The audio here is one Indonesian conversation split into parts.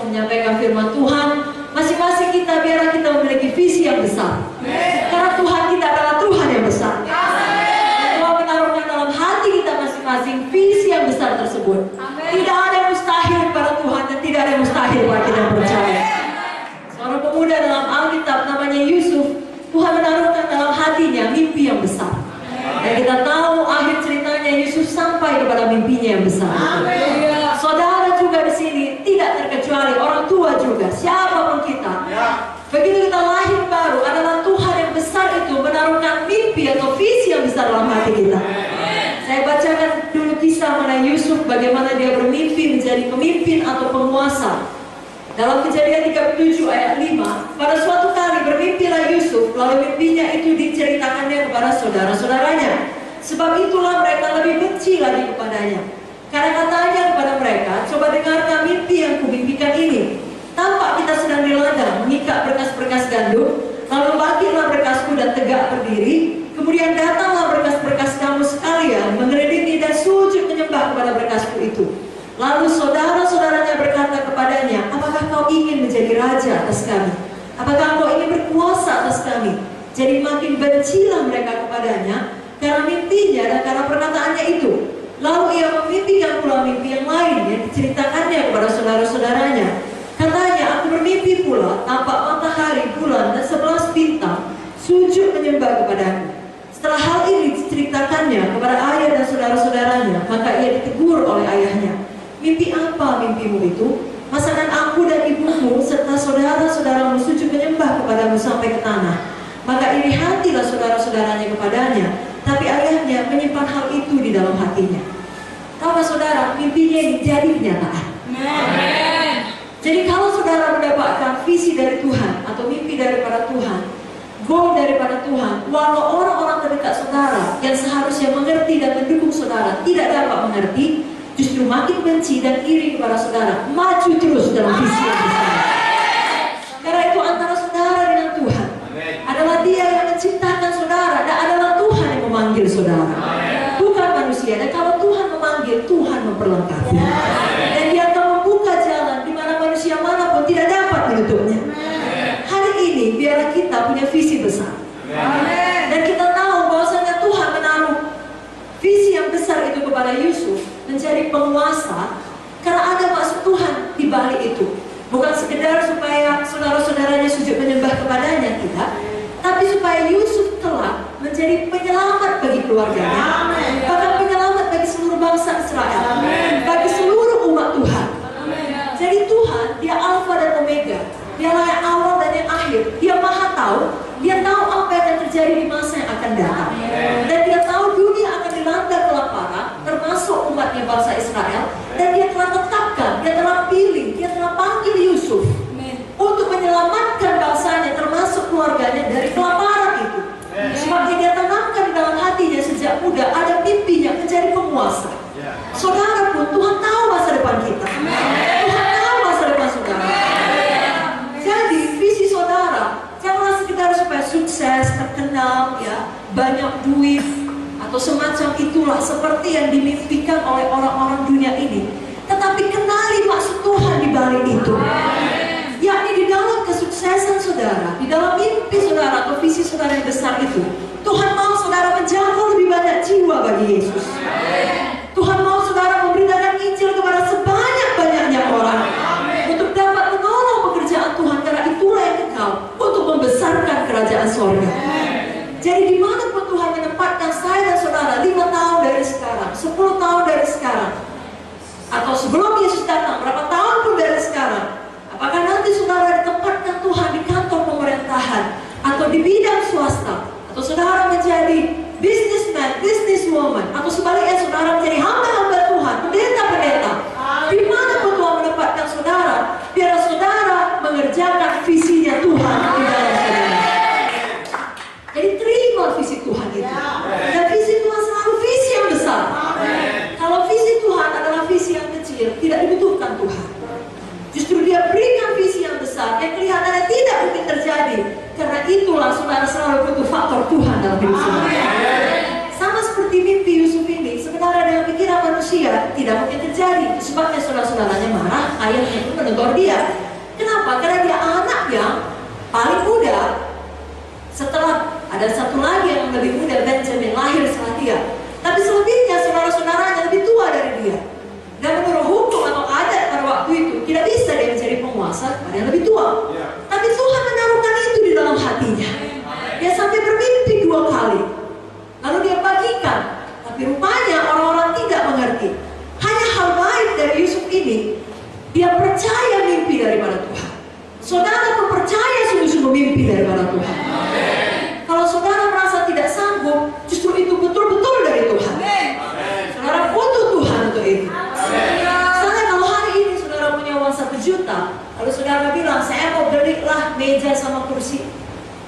menyampaikan firman Tuhan, masing-masing kita biarlah kita memiliki visi yang besar. Karena Tuhan kita adalah Tuhan yang besar. Tuhan menaruhkan dalam hati kita masing-masing visi yang besar tersebut. Tidak ada yang mustahil kepada Tuhan dan tidak ada yang mustahil bagi kita yang percaya. Seorang pemuda dalam Alkitab namanya Yusuf, Tuhan menaruhkan dalam hatinya mimpi yang besar. Dan kita tahu akhir ceritanya Yusuf sampai kepada mimpinya yang besar. Saudara juga di sini tidak terkecuali, orang tua juga, siapapun kita. Begitu kita lahir baru, adalah Tuhan yang besar itu menaruhkan mimpi atau visi yang besar dalam hati kita. Saya bacakan dulu kisah mengenai Yusuf, bagaimana dia bermimpi menjadi pemimpin atau penguasa. Dalam Kejadian 37 ayat 5, pada suatu kali bermimpilah Yusuf, lalu mimpinya itu diceritakannya kepada saudara-saudaranya. Sebab itulah mereka lebih benci lagi kepadanya. Karena katanya kepada mereka, coba dengarkan mimpi yang kumimpikan ini. Tampak kita sedang di ladang mengikat berkas-berkas gandum, lalu bangkitlah berkasku dan tegak berdiri. Kemudian datanglah berkas-berkas kamu sekalian mengiringi dan sujud menyembah kepada berkasku itu. Lalu saudara-saudaranya berkata kepadanya, apakah kau ingin menjadi raja atas kami? Apakah kau ingin berkuasa atas kami? Jadi makin bencilah mereka kepadanya karena mimpinya dan karena perkataannya itu. Lalu ia memimpikan pula mimpi yang lain yang diceritakannya kepada saudara-saudaranya. Katanya, aku bermimpi pula, tampak matahari, bulan, dan 11 bintang sujud menyembah kepadaku. Setelah hal ini diceritakannya kepada ayah dan saudara-saudaranya, maka ia ditegur oleh ayahnya. Mimpi apa mimpimu itu? Masakan aku dan ibumu serta saudara-saudaramu sujud menyembah kepadamu sampai ke tanah. Maka iri hatilah saudara-saudaranya kepadanya, tapi ayahnya menyimpan hal itu di dalam hatinya. Tahu saudara, mimpinya ini jadi kenyataan. Jadi kalau saudara mendapatkan visi dari Tuhan atau mimpi daripada Tuhan, goal daripada Tuhan, walau orang-orang terdekat saudara yang seharusnya mengerti dan mendukung saudara tidak dapat mengerti, justru makin benci dan iri kepada saudara, maju terus dalam visi yang besar. Karena itu antara saudara dengan Tuhan adalah Dia yang menciptakan saudara dan adalah Tuhan yang memanggil saudara, bukan manusia. Dan kalau Tuhan memanggil, Tuhan memperlengkapi. Dan Dia akan membuka jalan di mana manusia manapun tidak dapat menutupnya. Hari ini biarlah kita punya visi besar. Dan kita tahu bahwasanya Tuhan menaruh visi yang besar itu kepada Yusuf menjadi penguasa karena ada maksud Tuhan di balik itu. Bukan sekedar supaya saudara-saudaranya sujud menyembah kepadanya, tidak, tapi supaya Yusuf telah menjadi penyelamat bagi keluarganya, bahkan penyelamat bagi seluruh bangsa Israel, bagi seluruh umat Tuhan. Jadi Tuhan, Dia Alfa dan Omega, Dialah yang awal dan yang akhir. Dia Maha tahu, Dia tahu apa yang akan terjadi di masa yang akan datang. Dan Dia tahu dunia akan dilanda kelaparan, termasuk umatnya bangsa Israel. Dan Dia telah tetapkan, Dia telah pilih, Dia telah panggil Yusuf untuk menyelamatkan bangsanya, termasuk keluarganya dari kelaparan itu. Sebabnya Dia tanamkan di dalam hatinya sejak muda ada mimpinya menjadi penguasa. Saudara pun, Tuhan tahu masa depan kita. Tuhan tahu masa depan saudara. Jadi visi saudara janganlah sekedar supaya sukses, terkenal, ya, banyak duit atau semacam itulah seperti yang dimimpikan oleh orang-orang dunia ini. Tetapi kenali maksud Tuhan di balik itu, yakni di dalam kesuksesan saudara, di dalam mimpi saudara atau visi saudara yang besar itu, Tuhan mau saudara menjangkau lebih banyak jiwa bagi Yesus. Tuhan mau saudara memberitakan Injil kepada sebanyak-banyaknya orang untuk dapat menolong pekerjaan Tuhan, karena itulah yang kekal untuk membesarkan kerajaan sorga. Jadi dimanapun Tuhan menempatkan saya dan saudara 5 tahun dari sekarang, 10 tahun dari sekarang, atau sebelum Yesus datang, berapa tahun pun dari sekarang, apakah nanti saudara ditempatkan Tuhan di kantor pemerintahan atau di bidang swasta, atau saudara menjadi businessman, businesswoman, atau sebaliknya saudara menjadi hamba-hamba Tuhan, pendeta-pendeta, dimanapun Tuhan menempatkan saudara, biar saudara mengerjakan visinya Tuhan di dalam saudara. Jadi terima visi Tuhan itu. Dan visi Tuhan selalu visi yang besar. Kalau visi Tuhan adalah visi yang kecil, tidak dibutuhkan Tuhan. Justru Dia berikan visi yang besar yang kelihatannya tidak mungkin terjadi. Karena itulah saudara selalu butuh faktor Tuhan dalam hidup saudara. Sama seperti mimpi Yusuf ini, sebenarnya dengan pikiran manusia tidak tidak mungkin terjadi. Sebabnya saudara-saudaranya marah, ayahnya itu menegur dia. Kenapa? Karena dia anak yang paling muda. Setelah ada satu lagi yang lebih muda, Benjamin, lahir setelah dia. Tapi selebihnya saudara-saudaranya lebih tua dari dia. Dan menurut hukum atau adat pada waktu itu, tidak bisa dia menjadi penguasa pada yang lebih tua. Tapi Tuhan menaruhkan itu di dalam hatinya. Dia sampai bermimpi 2 kali. Lalu dia bagikan. Tapi rupanya orang-orang tidak mengerti. Hanya hal baik dari Yusuf ini, dia percaya mimpi daripada Tuhan. Saudara pun percaya sungguh-sungguh mimpi daripada Tuhan. Kalau saudara merasa tidak sanggup, justru itu betul-betul dari Tuhan. Saudara butuh Tuhan untuk itu. Misalnya kalau hari ini saudara punya uang 1 juta, lalu saudara bilang, saya mau belilah meja sama kursi.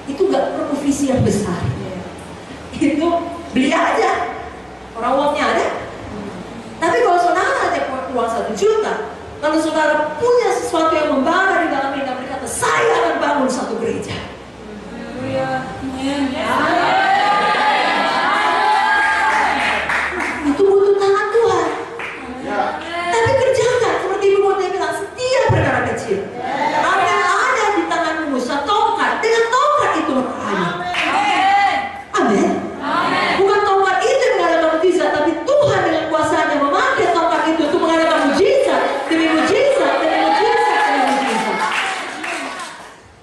Itu gak perlu visi yang besar. Itu beli aja. Orang uangnya ada. Tapi kalau saudara ada uang 1 juta, lalu saudara punya sesuatu yang membara di dalam ini dan berkata, saya akan bangun satu gereja. Itu butuh tangan Tuhan. Tapi kerjakan seperti Ibu Mote bilang, setiap perkara kecil. Apa yang ada di tanganmu, tongkat, dengan tongkat itu berani. Amin. Bukan tongkat itu yang mengadakan mujizat, tapi Tuhan dengan kuasanya memakai tongkat itu untuk mengadakan mujizat demi mujizat demi mujizat demi mujizat.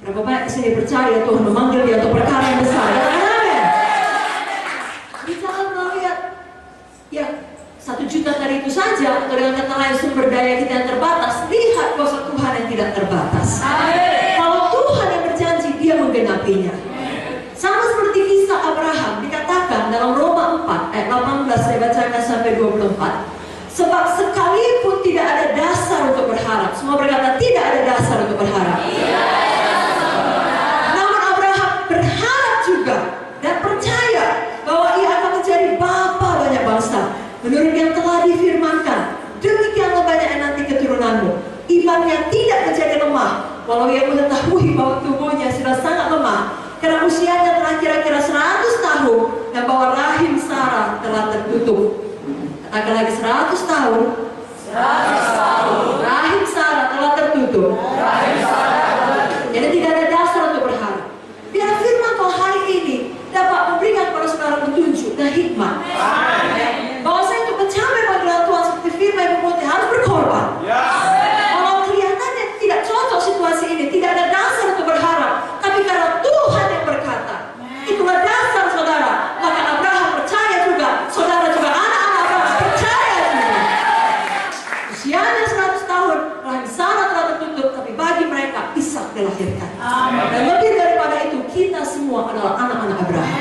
Berapa banyak di sini percaya Tuhan memanggil dia untuk perkara yang besar? Amin. Jangan melihat ya 1 juta dari itu saja, atau dengan kata lain sumber daya kita yang terbatas. Lihat kuasa Tuhan yang tidak terbatas. Kalau Tuhan yang berjanji, dia menggenapinya. Sama seperti kisah Abraham, dikatakan dalam Roma 4 ayat 18, saya bacakan sampai 24. Sebab sekalipun tidak ada dasar untuk berharap. Semua berkata tidak ada dasar untuk berharap. Namun Abraham berharap juga dan percaya bahwa ia akan menjadi bapa banyak bangsa. Menurut yang telah difirmankan, demikianlah banyaknya nanti keturunanmu. Imannya tidak menjadi lemah, walau ia mengetahui bahwa tubuhnya sudah sangat lemah. Karena usianya telah kira-kira 100 tahun dan bahwa rahim Sarah telah tertutup. Katakan lagi 100 tahun. 100 tahun. Rahim Sarah telah tertutup. Jadi tidak ada dasar untuk berharap. Biar firman Tuhan hari ini dapat memberikan kepada saudara petunjuk dan hikmat. Bahwa saya untuk mencapai panggilan Tuhan seperti firman Ibu Mote harus berkorban. Kalau kelihatannya tidak cocok situasi ini, tidak ada dasar untuk berharap. Tapi karena Tuhan yang berkata, itulah dasar saudara. Maka Abraham percaya juga, saudara juga anak-anak Abraham percaya juga. Usianya 100 tahun, rahim Sarah telah tertutup, tapi bagi mereka Ishak dilahirkan. Dan lebih daripada itu, kita semua adalah anak-anak Abraham.